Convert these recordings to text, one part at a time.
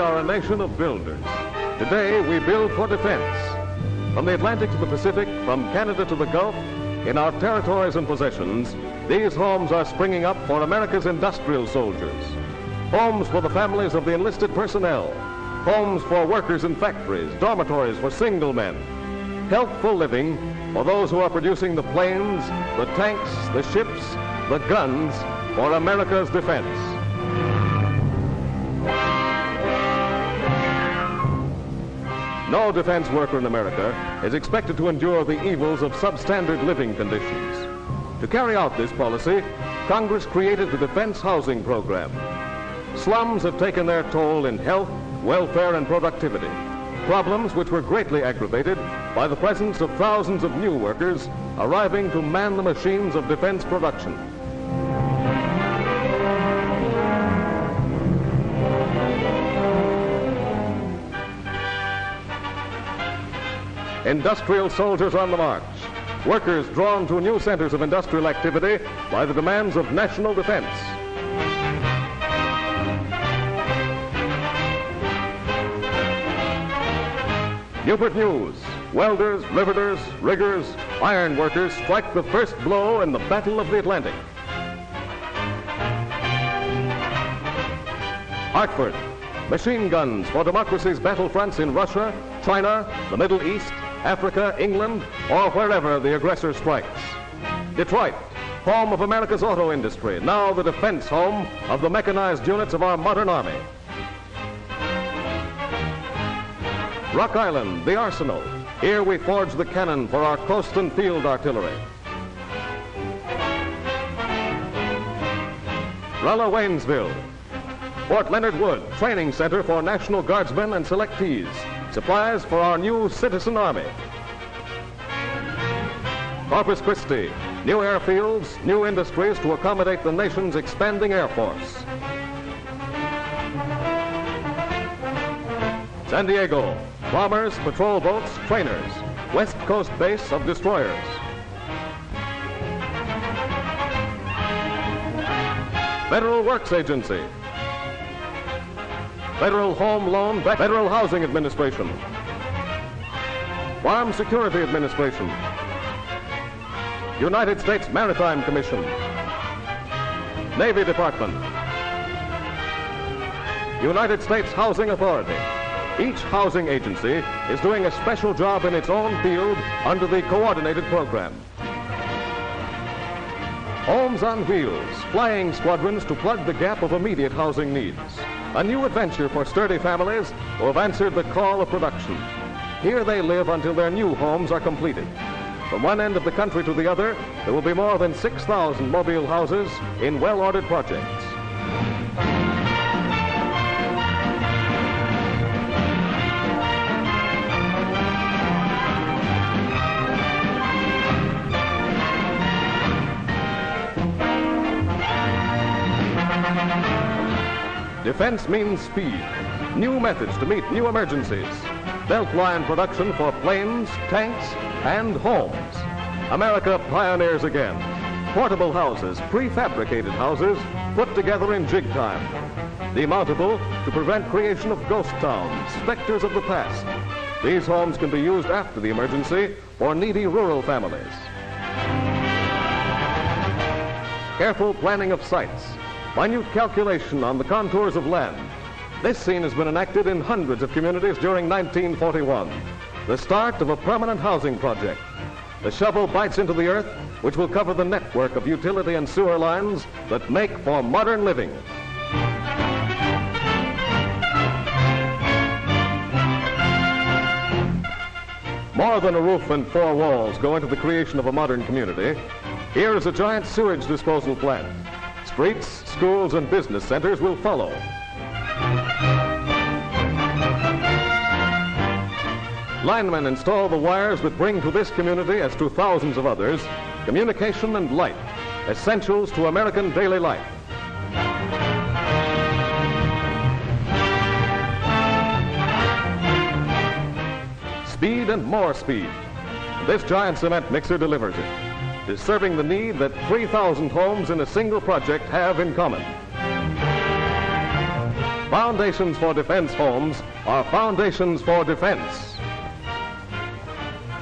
are a nation of builders. Today, we build for defense. From the Atlantic to the Pacific, from Canada to the Gulf, in our territories and possessions, these homes are springing up for America's industrial soldiers. Homes for the families of the enlisted personnel. Homes for workers in factories, dormitories for single men. Healthful living for those who are producing the planes, the tanks, the ships, the guns for America's defense. No defense worker in America is expected to endure the evils of substandard living conditions. To carry out this policy, Congress created the Defense Housing Program. Slums have taken their toll in health, welfare, and productivity, problems which were greatly aggravated by the presence of thousands of new workers arriving to man the machines of defense production. Industrial soldiers on the march, workers drawn to new centers of industrial activity by the demands of national defense. Newport News, welders, riveters, riggers, iron workers strike the first blow in the Battle of the Atlantic. Hartford, machine guns for democracy's battlefronts in Russia, China, the Middle East, Africa, England, or wherever the aggressor strikes. Detroit, home of America's auto industry, now the defense home of the mechanized units of our modern army. Rock Island, the arsenal. Here we forge the cannon for our coast and field artillery. Rolla Waynesville, Fort Leonard Wood, training center for National Guardsmen and selectees. Supplies for our new citizen army. Corpus Christi, new airfields, new industries to accommodate the nation's expanding air force. San Diego, bombers, patrol boats, trainers, West Coast base of destroyers. Federal Works Agency, Federal Home Loan, Federal Housing Administration, Farm Security Administration, United States Maritime Commission, Navy Department, United States Housing Authority. Each housing agency is doing a special job in its own field under the coordinated program. Homes on Wheels, flying squadrons to plug the gap of immediate housing needs. A new adventure for sturdy families who have answered the call of production. Here they live until their new homes are completed. From one end of the country to the other, there will be more than 6,000 mobile houses in well-ordered projects. Defense means speed, new methods to meet new emergencies, belt line production for planes, tanks, and homes. America pioneers again. Portable houses, prefabricated houses, put together in jig time. Demountable to prevent creation of ghost towns, specters of the past. These homes can be used after the emergency for needy rural families. Careful planning of sites. Minute calculation on the contours of land. This scene has been enacted in hundreds of communities during 1941. The start of a permanent housing project. The shovel bites into the earth, which will cover the network of utility and sewer lines that make for modern living. More than a roof and four walls go into the creation of a modern community. Here is a giant sewage disposal plant. Streets, schools, and business centers will follow. Linemen install the wires that bring to this community, as to thousands of others, communication and light, essentials to American daily life. Speed and more speed. This giant cement mixer delivers it. Is serving the need that 3,000 homes in a single project have in common. Foundations for Defense homes are foundations for defense.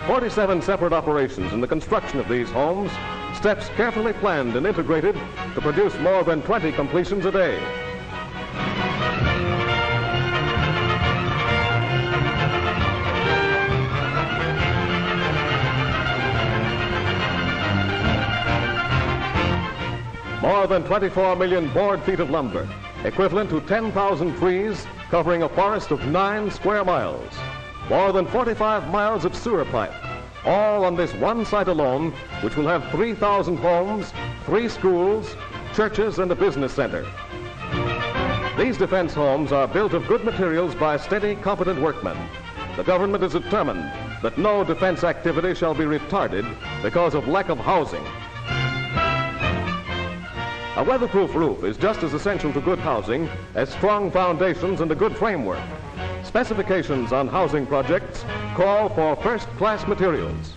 47 separate operations in the construction of these homes, steps carefully planned and integrated to produce more than 20 completions a day. More than 24 million board feet of lumber, equivalent to 10,000 trees covering a forest of 9 square miles. More than 45 miles of sewer pipe, all on this one site alone, which will have 3,000 homes, 3 schools, churches, and a business center. These defense homes are built of good materials by steady, competent workmen. The government is determined that no defense activity shall be retarded because of lack of housing. A weatherproof roof is just as essential to good housing as strong foundations and a good framework. Specifications on housing projects call for first-class materials.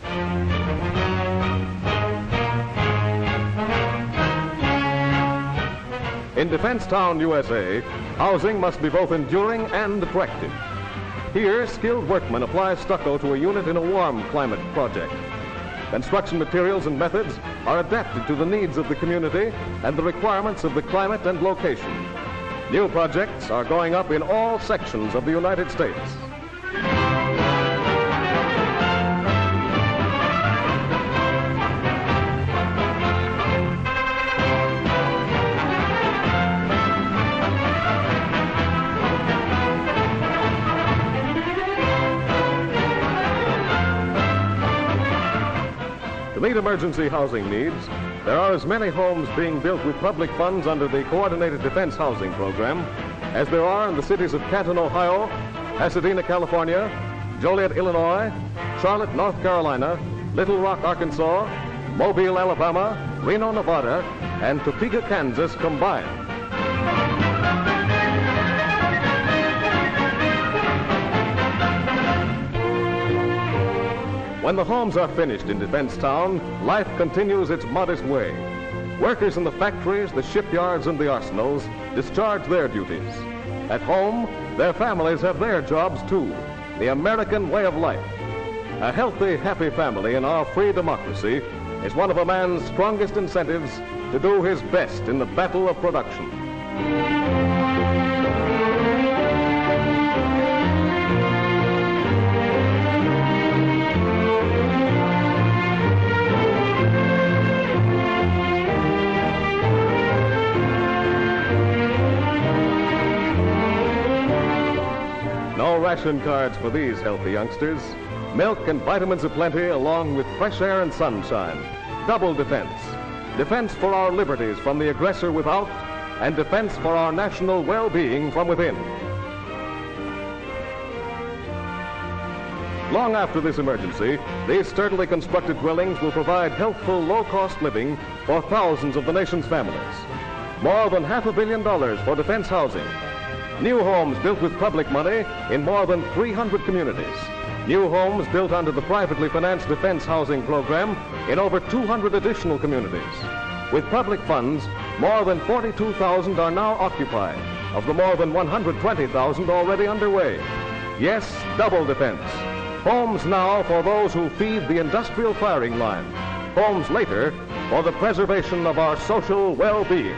In Defense Town, USA, housing must be both enduring and attractive. Here, skilled workmen apply stucco to a unit in a warm climate project. Construction materials and methods are adapted to the needs of the community and the requirements of the climate and location. New projects are going up in all sections of the United States. To meet emergency housing needs, there are as many homes being built with public funds under the Coordinated Defense Housing Program as there are in the cities of Canton, Ohio, Pasadena, California, Joliet, Illinois, Charlotte, North Carolina, Little Rock, Arkansas, Mobile, Alabama, Reno, Nevada, and Topeka, Kansas combined. When the homes are finished in Defense Town, life continues its modest way. Workers in the factories, the shipyards, and the arsenals discharge their duties. At home, their families have their jobs too, the American way of life. A healthy, happy family in our free democracy is one of a man's strongest incentives to do his best in the battle of production. No ration cards for these healthy youngsters. Milk and vitamins aplenty along with fresh air and sunshine. Double defense. Defense for our liberties from the aggressor without, and defense for our national well-being from within. Long after this emergency, these sturdily constructed dwellings will provide healthful, low-cost living for thousands of the nation's families. More than $500 million for defense housing. New homes built with public money in more than 300 communities. New homes built under the privately financed Defense Housing Program in over 200 additional communities. With public funds, more than 42,000 are now occupied, of the more than 120,000 already underway. Yes, double defense. Homes now for those who feed the industrial firing line. Homes later for the preservation of our social well-being.